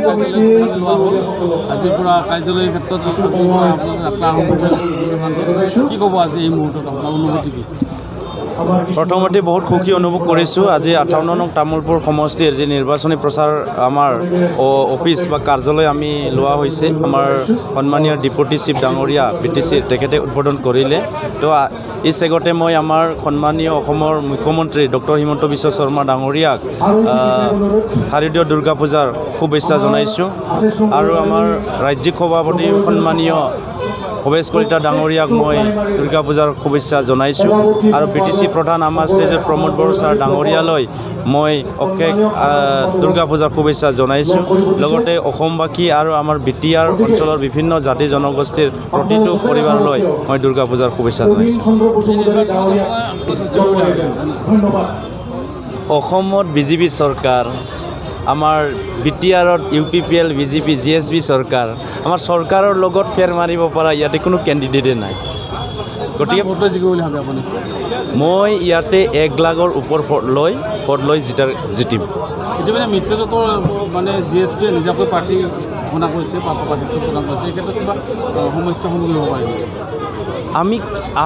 লোৱা হ'ল আজিৰ পৰা কাৰ্যালয়ৰ ক্ষেত্ৰত যাত্ৰা আৰম্ভ কি ক'ব আজি এই মুহূৰ্তত আপোনাৰ অনুভূতি কি? প্ৰথমতে বহুত সুখী অনুভৱ কৰিছোঁ। আজি 58 নং তামোলপুৰ সমষ্টিৰ যি নিৰ্বাচনী প্ৰচাৰ আমাৰ অফিচ বা কাৰ্যালয় আমি লোৱা হৈছে, আমাৰ সন্মানীয় ডেপুটি চিফ ডাঙৰীয়া BTC তেখেতে উদ্বোধন কৰিলে। তো এই চেগতে মই আমাৰ সন্মানীয় অসমৰ মুখ্যমন্ত্ৰী ডক্টৰ হিমন্ত বিশ্ব শৰ্মা ডাঙৰীয়াক শাৰদীয় দুৰ্গা পূজাৰ শুভেচ্ছা জনাইছোঁ আৰু আমাৰ ৰাজ্যিক সভাপতি সন্মানীয় ভৱেশ কলিতা ডাঙৰীয়াক মই দুৰ্গা পূজাৰ শুভেচ্ছা জনাইছোঁ আৰু BTC প্ৰধান আমাৰ শ্ৰীযুত প্ৰমোদ বড়ো ছাৰ ডাঙৰীয়ালৈ মই অশেষ দুৰ্গা পূজাৰ শুভেচ্ছা জনাইছোঁ। লগতে অসমবাসী আৰু আমাৰ BTR অঞ্চলৰ বিভিন্ন জাতি জনগোষ্ঠীৰ প্ৰতিটো পৰিবাৰলৈ মই দুৰ্গা পূজাৰ শুভেচ্ছা জনাইছোঁ। অসমত BJP চৰকাৰ, আমাৰ BTRত UPPL BJP GSB চৰকাৰ, আমাৰ চৰকাৰৰ লগত ফেৰ মাৰিব পৰা ইয়াতে কোনো কেণ্ডিডেটে নাই। গতিকে মই ইয়াতে 1 লাখৰ ওপৰ ভোট লৈ জিতিম। ইতিমধ্যে মিত্ৰজোঁটৰ মানে GSPয়ে নিজাকৈ প্ৰাৰ্থী ঘোষণা কৰিছে, প্ৰাৰ্থী ঘোষণা কৰিছে, এই ক্ষেত্ৰত কিবা সমস্যাৰ সন্মুখীন হ'ব পাৰে?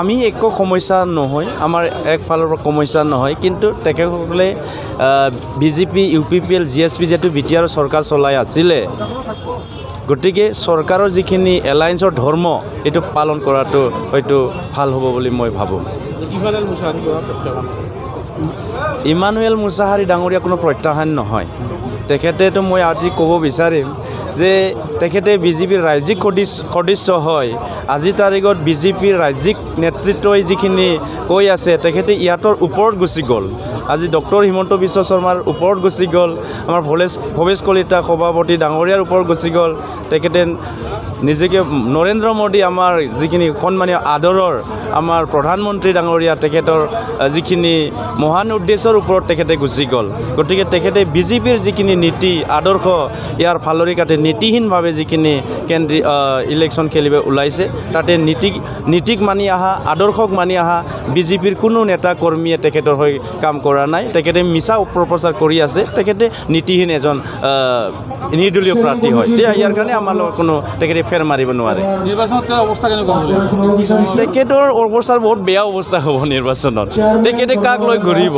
আমি একো সমস্যা নহয়, আমাৰ একফালৰ পৰা সমস্যা নহয়, কিন্তু তেখেতসকলে BJP UPPL GSP যিহেতু BTR চৰকাৰ চলাই আছিলে, গতিকে চৰকাৰৰ যিখিনি এলায়েন্সৰ ধৰ্ম এইটো পালন কৰাটো হয়তো ভাল হ'ব বুলি মই ভাবোঁ। ইমানুৱেল মুছাহাৰী ডাঙৰীয়া কোনো প্ৰত্যাহ্বান নহয়। তেখেতেতো মই আজি ক'ব বিচাৰিম যে তেখেতে BJPৰ ৰাজ্যিক সদস্য হয়। আজিৰ তাৰিখত BJPৰ ৰাজ্যিক নেতৃত্বই যিখিনি কৈ আছে, তেখেতে ইয়াতৰ ওপৰত গুচি গ'ল। আজি ডক্টৰ হিমন্ত বিশ্ব শৰ্মাৰ ওপৰত গুচি গ'ল, আমাৰ ভৱেশ কলিতা সভাপতি ডাঙৰীয়াৰ ওপৰত গুচি গ'ল। তেখেতে নিজকে নৰেন্দ্ৰ মোদী আমাৰ যিখিনি সন্মানীয় আদৰৰ আমাৰ প্ৰধানমন্ত্ৰী ডাঙৰীয়া, তেখেতৰ যিখিনি মহান উদ্দেশ্যৰ ওপৰত তেখেতে গুচি গ'ল। গতিকে তেখেতে BJPৰ যিখিনি নীতি আদৰ্শ ইয়াৰ ফালৰি কাটি নীতিহীনভাৱে যিখিনি ইলেকশ্যন খেলিব ওলাইছে, তাতে নীতিক মানি অহা, আদৰ্শক মানি অহা BJPৰ কোনো নেতা কৰ্মীয়ে তেখেতৰ হৈ কাম কৰা নাই। তেখেতে মিছা অপপ্ৰচাৰ কৰি আছে। তেখেতে নীতিহীন এজন নিৰ্দলীয় প্ৰাৰ্থী হয়। ইয়াৰ কাৰণে আমাৰ লগত কোনো তেখেতে ফেৰ মাৰিব নোৱাৰে। নিৰ্বাচনত অৱস্থা কেনেকুৱা হ'ব? তেখেতৰ অৱস্থাৰ বহুত বেয়া অৱস্থা হ'ব নিৰ্বাচনত। তেখেতে কাক লৈ ঘূৰিব?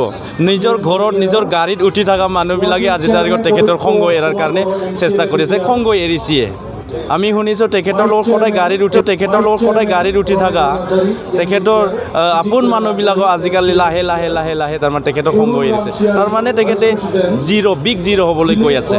নিজৰ ঘৰত নিজৰ গাড়ীত উঠি থকা মানুহবিলাকে আজিৰ তাৰিখত তেখেতৰ সংগ এৰাৰ কাৰণে চেষ্টা কৰিছে, সংগ এৰিছিয়ে। আমি শুনিছোঁ তেখেতৰ লগত সদায় গাড়ীত উঠি থকা তেখেতৰ আপোন মানুহবিলাকক আজিকালি লাহে তাৰমানে তেখেতৰ সংগ এৰিছে। তাৰমানে তেখেতে বিগ জিৰ' হ'বলৈ গৈ আছে।